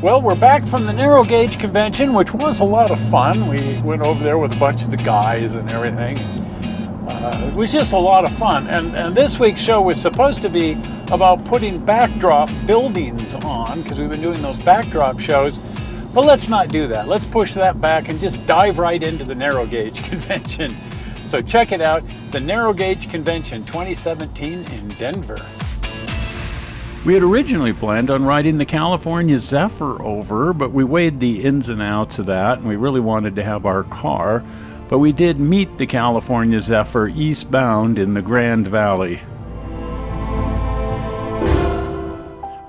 Well, we're back from the narrow gauge convention, which was a lot of fun. We went over there with a bunch of the guys and everything. It was just a lot of fun. And this week's show was supposed to be about putting backdrop buildings on, because we've been doing those backdrop shows. But let's not do that. Let's push that back and just dive right into the narrow gauge convention. So check it out, the Narrow Gauge Convention 2017 in Denver. We had originally planned on riding the California Zephyr over, but we weighed the ins and outs of that, and we really wanted to have our car. But we did meet the California Zephyr eastbound in the Grand Valley.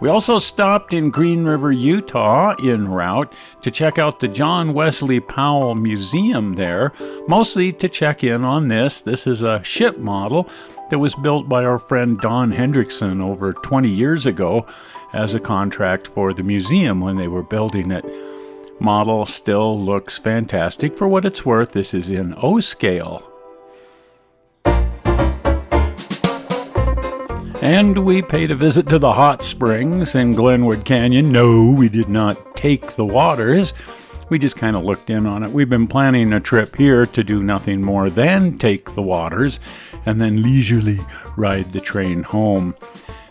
We also stopped in Green River, Utah en route to check out the John Wesley Powell Museum there, mostly to check in on this. This is a ship model that was built by our friend Don Hendrickson over 20 years ago as a contract for the museum when they were building it. Model still looks fantastic for what it's worth. This is in O scale. And we paid a visit to the hot springs in Glenwood Canyon. No, we did not take the waters. We just kind of looked in on it. We've been planning a trip here to do nothing more than take the waters and then leisurely ride the train home.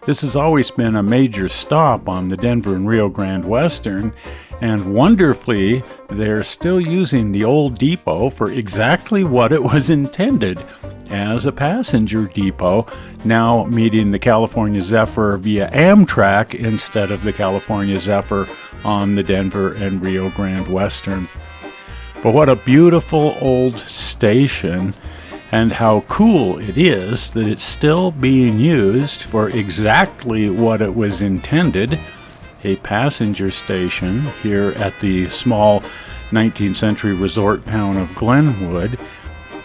This has always been a major stop on the Denver and Rio Grande Western, and wonderfully, they're still using the old depot for exactly what it was intended, as a passenger depot, now meeting the California Zephyr via Amtrak instead of the California Zephyr on the Denver and Rio Grande Western. But what a beautiful old station, and how cool it is that it's still being used for exactly what it was intended, a passenger station here at the small 19th century resort town of Glenwood,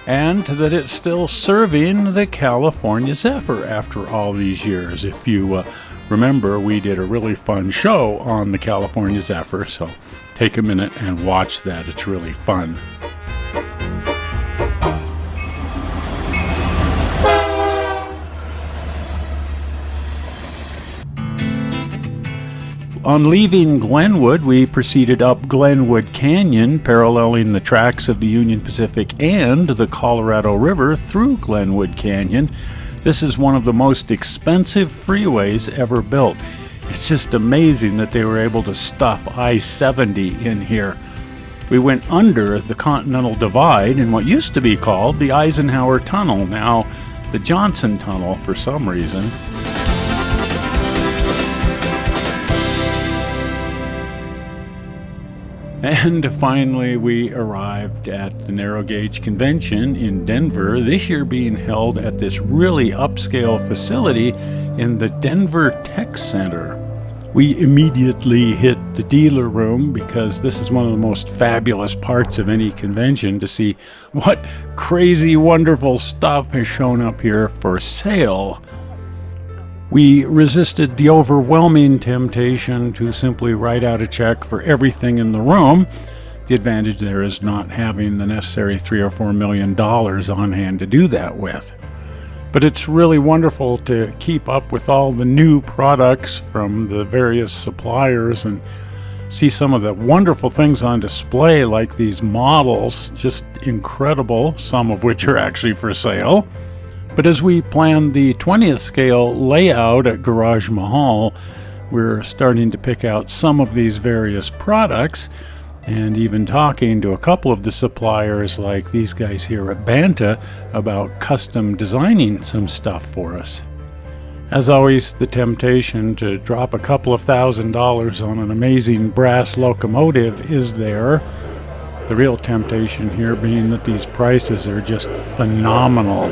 and that it's still serving the California Zephyr after all these years. If you remember, we did a really fun show on the California Zephyr, so take a minute and watch that. It's really fun. On leaving Glenwood, we proceeded up Glenwood Canyon, paralleling the tracks of the Union Pacific and the Colorado River through Glenwood Canyon. This is one of the most expensive freeways ever built. It's just amazing that they were able to stuff I-70 in here. We went under the Continental Divide in what used to be called the Eisenhower Tunnel, now the Johnson Tunnel for some reason. And finally, we arrived at the Narrow Gauge Convention in Denver, this year being held at this really upscale facility in the Denver Tech Center. We immediately hit the dealer room because this is one of the most fabulous parts of any convention, to see what crazy, wonderful stuff has shown up here for sale. We resisted the overwhelming temptation to simply write out a check for everything in the room. The advantage there is not having the necessary $3 or $4 million on hand to do that with. But it's really wonderful to keep up with all the new products from the various suppliers and see some of the wonderful things on display, like these models, just incredible, some of which are actually for sale. But as we planned the 20th scale layout at Garage Mahal, we're starting to pick out some of these various products, and even talking to a couple of the suppliers like these guys here at Banta about custom designing some stuff for us. As always, the temptation to drop a couple of $1,000s on an amazing brass locomotive is there. The real temptation here being that these prices are just phenomenal.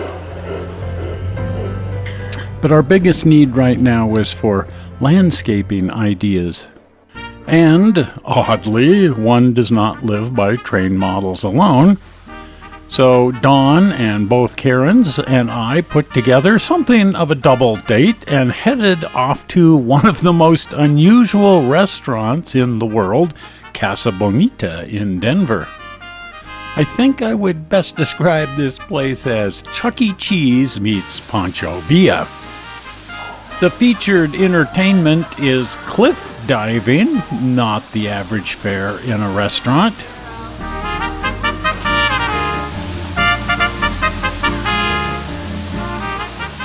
But our biggest need right now was for landscaping ideas. And, oddly, one does not live by train models alone. So Dawn and both Karens and I put together something of a double date and headed off to one of the most unusual restaurants in the world, Casa Bonita in Denver. I think I would best describe this place as Chuck E. Cheese meets Pancho Villa. The featured entertainment is Cliff diving, not the average fare in a restaurant.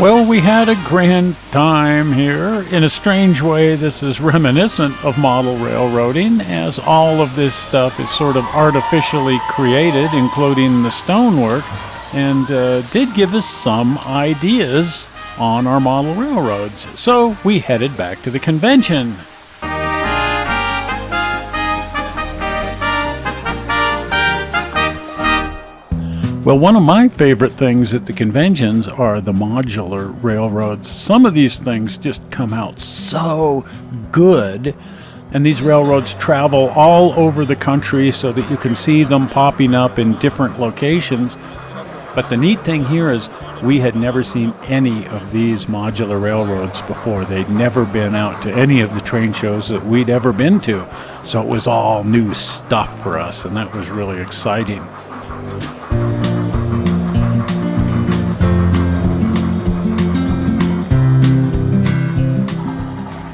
Well, we had a grand time here. In a strange way, this is reminiscent of model railroading, as all of this stuff is sort of artificially created, including the stonework, and did give us some ideas on our model railroads. So we headed back to the convention. Well, one of my favorite things at the conventions are the modular railroads. Some of these things just come out so good, and these railroads travel all over the country so that you can see them popping up in different locations. But the neat thing here is we had never seen any of these modular railroads before. They'd never been out to any of the train shows that we'd ever been to. So it was all new stuff for us, and that was really exciting.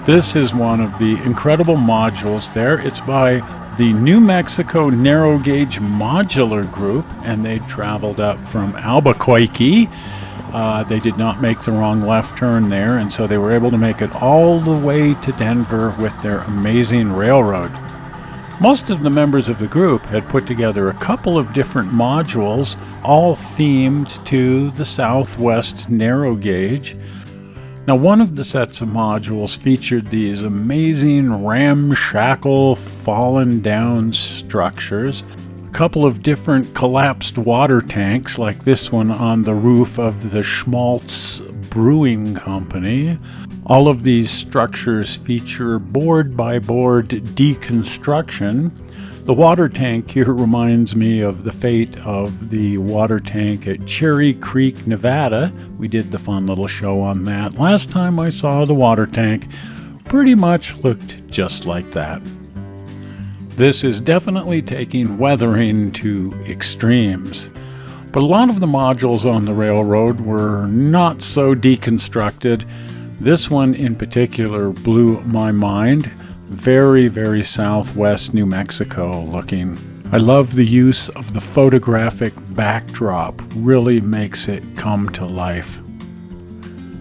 This is one of the incredible modules there. It's by the New Mexico Narrow Gauge Modular Group, and they traveled up from Albuquerque. They did not make the wrong left turn there, and so they were able to make it all the way to Denver with their amazing railroad. Most of the members of the group had put together a couple of different modules, all themed to the Southwest Narrow Gauge. Now, one of the sets of modules featured these amazing ramshackle fallen down structures, a couple of different collapsed water tanks like this one on the roof of the Schmaltz Brewing Company. All of these structures feature board-by-board deconstruction. The water tank here reminds me of the fate of the water tank at Cherry Creek, Nevada. We did the fun little show on that. Last time I saw the water tank, pretty much looked just like that. This is definitely taking weathering to extremes. But a lot of the modules on the railroad were not so deconstructed. This one in particular blew my mind. Very, very Southwest New Mexico looking. I love the use of the photographic backdrop. Really makes it come to life.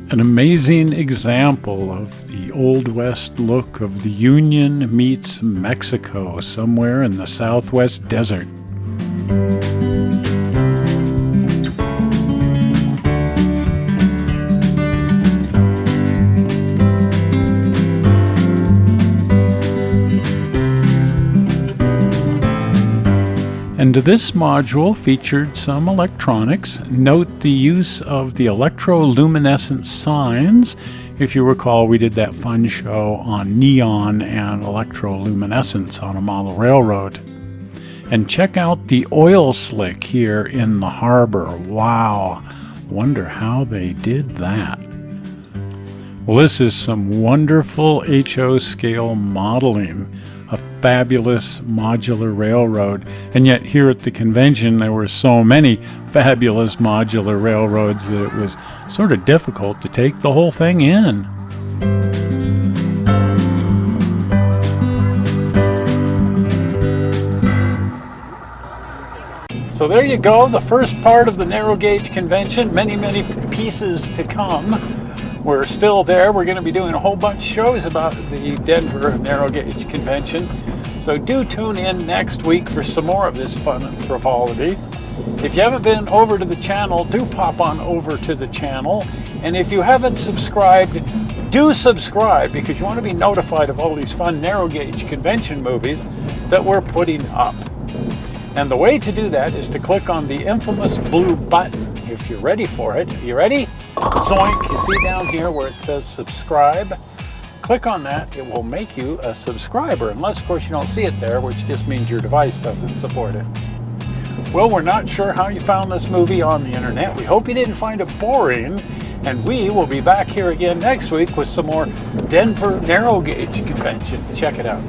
An amazing example of the Old West look of the Union meets Mexico somewhere in the Southwest desert. And this module featured some electronics. Note the use of the electroluminescent signs. If you recall, we did that fun show on neon and electroluminescence on a model railroad. And check out the oil slick here in the harbor. Wow, wonder how they did that. Well, this is some wonderful HO scale modeling. A fabulous modular railroad, and yet here at the convention there were so many fabulous modular railroads that it was sort of difficult to take the whole thing in. So there you go, the first part of the narrow gauge convention. Many pieces to come. We're still there. We're going to be doing a whole bunch of shows about the Denver Narrow Gauge Convention. So do tune in next week for some more of this fun and frivolity. If you haven't been over to the channel, do pop on over to the channel. And if you haven't subscribed, do subscribe, because you want to be notified of all these fun narrow gauge convention movies that we're putting up. And the way to do that is to click on the infamous blue button if you're ready for it. You ready? Zoink, you see down here where it says subscribe. Click on that, it will make you a subscriber, unless of course you don't see it there, which just means your device doesn't support it. Well, we're not sure how you found this movie on the internet. We hope you didn't find it boring, and we will be back here again next week with some more Denver Narrow Gauge Convention. Check it out.